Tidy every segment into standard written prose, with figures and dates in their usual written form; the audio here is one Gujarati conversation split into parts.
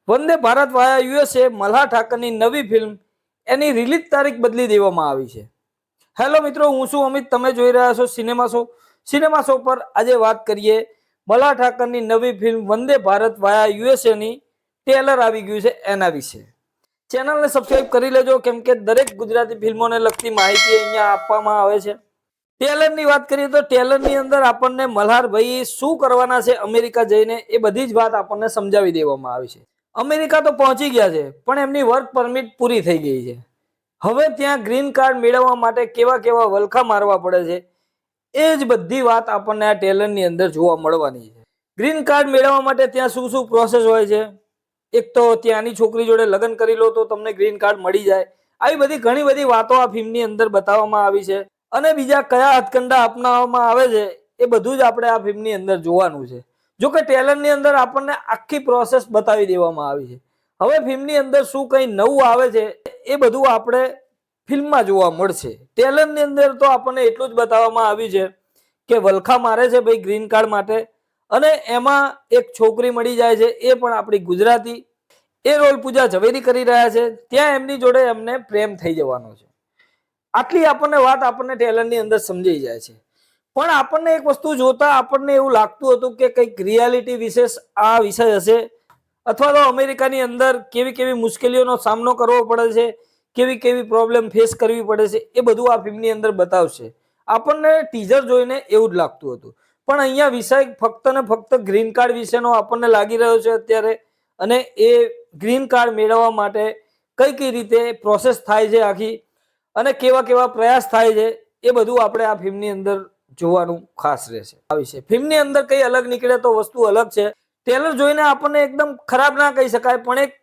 વંદે ભારત વાયા યુએસએ મલ્હાર ઠાકરની નવી ફિલ્મ એની રિલીઝ તારીખ બદલી દેવામાં આવી છે। હેલો મિત્રો, હું છું અમિત, તમે જોઈ રહ્યા છો સિનેમા શો પર આજે વાત કરીએ મલ્હાર ઠાકરની નવી ફિલ્મ વંદે ભારત વાયા યુએસએ ની ટ્રેલર આવી ગયું છે એના વિશે। ચેનલને સબસ્ક્રાઇબ કરી લેજો, કેમ કે દરેક ગુજરાતી ફિલ્મોને લગતી માહિતી અહીંયા આપવામાં આવે છે। ટ્રેલરની વાત કરીએ તો ટ્રેલરની અંદર આપણને મલ્હારભાઈ શું કરવાના છે અમેરિકા જઈને એ બધી જ વાત આપણને સમજાવી દેવામાં આવી છે। અમેરિકા તો પહોંચી ગયા છે, પણ એમની વર્ક પરમિટ પૂરી થઈ ગઈ છે। હવે ત્યાં ગ્રીન કાર્ડ મેળવવા માટે કેવા કેવા વલખા મારવા પડે છે એ જ બધી વાત આપણને આ ટ્રેલરની અંદર જોવા મળવાની છે। ગ્રીન કાર્ડ મેળવવા માટે ત્યાં શું શું પ્રોસેસ હોય છે, એક તો ત્યાંની છોકરી જોડે લગ્ન કરી લો તો તમને ગ્રીન કાર્ડ મળી જાય, આવી બધી ઘણી બધી વાતો આ ફિલ્મની અંદર બતાવવામાં આવી છે। અને બીજા કયા હથકંડા અપનાવવામાં આવે છે એ બધું જ આપણે આ ફિલ્મની અંદર જોવાનું છે। જો કે ટ્રેલરની અંદર આપણને આખી પ્રોસેસ બતાવી દેવામાં આવી છે। હવે ફિલ્મની અંદર શું કંઈ નવું આવે છે એ બધું આપણે ફિલ્મમાં જોવા મળશે। ટ્રેલરની અંદર તો આપણને એટલું જ બતાવવામાં આવ્યું છે કે વલખા મારે છે ભાઈ ગ્રીન કાર્ડ માટે, અને એમાં એક છોકરી મળી જાય છે, એ પણ આપણી ગુજરાતી, એ રોલ પૂજા ઝવેરી કરી રહ્યા છે। ત્યાં એમની જોડે એમને પ્રેમ થઈ જવાનો છે। આટલી આપણને વાત આપણને ટ્રેલરની અંદર સમજાઈ જાય છે, પણ આપણને એક વસ્તુ જોતા આપણને એવું લાગતું હતું કે કંઈક રિયાલિટી વિશેષ આ વિષય હશે, અથવા તો અમેરિકાની અંદર કેવી કેવી મુશ્કેલીઓનો સામનો કરવો પડે છે, કેવી કેવી પ્રોબ્લેમ ફેસ કરવી પડે છે, એ બધું આ ફિલ્મની અંદર બતાવશે। આપણને ટીઝર જોઈને એવું જ લાગતું હતું, પણ અહીંયા વિષય ફક્ત ને ફક્ત ગ્રીન કાર્ડ વિશેનો આપણને લાગી રહ્યો છે અત્યારે, અને એ ગ્રીન કાર્ડ મેળવવા માટે કઈ કઈ રીતે પ્રોસેસ થાય છે આખી, અને કેવા કેવા પ્રયાસ થાય છે એ બધું આપણે આ ફિલ્મની અંદર જોવાનું ખાસ રહેશે। આ વિશે ફિલ્મની અંદર કઈ અલગ નીકળે તો વસ્તુ અલગ છે। ટ્રેલર જોઈને આપણને એકદમ ખરાબ ના કહી શકાય, પણ એક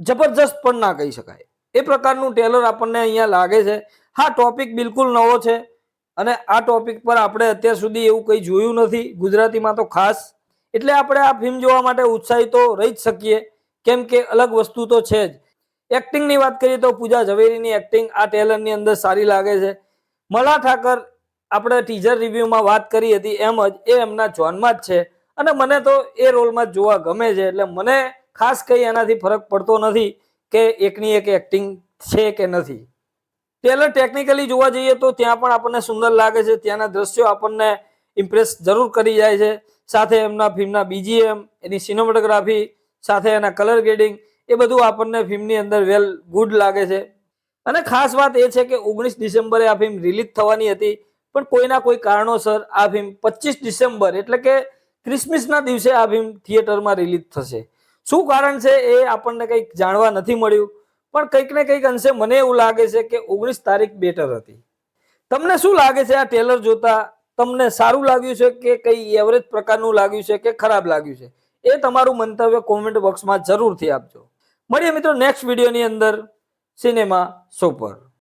જબરજસ્ત પણ ના કહી શકાય, એ પ્રકારનું ટ્રેલર આપણને અહીંયા લાગે છે। હા, ટોપિક બિલકુલ નવો છે, અને આ ટોપિક પર આપણે અત્યાર સુધી એવું કંઈ જોયું નથી ગુજરાતીમાં તો ખાસ, એટલે આપણે આ ફિલ્મ જોવા માટે ઉત્સાહી તો રહી જ શકીએ, કેમ કે અલગ વસ્તુ તો છે જ। એક્ટિંગની વાત કરીએ તો પૂજા ઝવેરીની એક્ટિંગ આ ટ્રેલરની અંદર સારી લાગે છે। મલ્હાર ઠાકર આપણે ટીઝર રિવ્યુમાં વાત કરી હતી એમ જ એ એમના જોનમાં જ છે, અને મને તો એ રોલમાં જ જોવા ગમે છે, એટલે મને ખાસ કંઈ એનાથી ફરક પડતો નથી કે એકની એક એક્ટિંગ છે કે નથી। ટ્રેલર ટેકનિકલી જોવા જઈએ તો ત્યાં પણ આપણને સુંદર લાગે છે, ત્યાંના દ્રશ્યો આપણને ઇમ્પ્રેસ જરૂર કરી જાય છે, સાથે એમના ફિલ્મના બીજીએમ, એની સિનેમેટોગ્રાફી, સાથે એના કલર ગ્રેડિંગ, એ બધું આપણને ફિલ્મની અંદર વેલ ગુડ લાગે છે। અને ખાસ વાત એ છે કે 19 ડિસેમ્બરે આ ફિલ્મ રિલીઝ થવાની હતી, પણ કોઈના કોઈ કારણોસર આ ફિલ્મ 25 ડિસેમ્બર એટલે કે ક્રિસમસના દિવસે આ ફિલ્મ થિયેટરમાં રિલીઝ થશે। શું કારણ છે એ આપણને કંઈક જાણવા નથી મળ્યું, પણ કંઈક ને કંઈક અંશે મને એવું લાગે છે કે 19 તારીખ બેટર હતી। તમને શું લાગે છે આ ટ્રેલર જોતા? તમને સારું લાગ્યું છે કે કંઈ એવરેજ પ્રકારનું લાગ્યું છે કે ખરાબ લાગ્યું છે? એ તમારું મંતવ્ય કોમેન્ટ બોક્સમાં જરૂરથી આપજો। મળીએ મિત્રો નેક્સ્ટ વિડીયોની અંદર સિનેમા શો પર।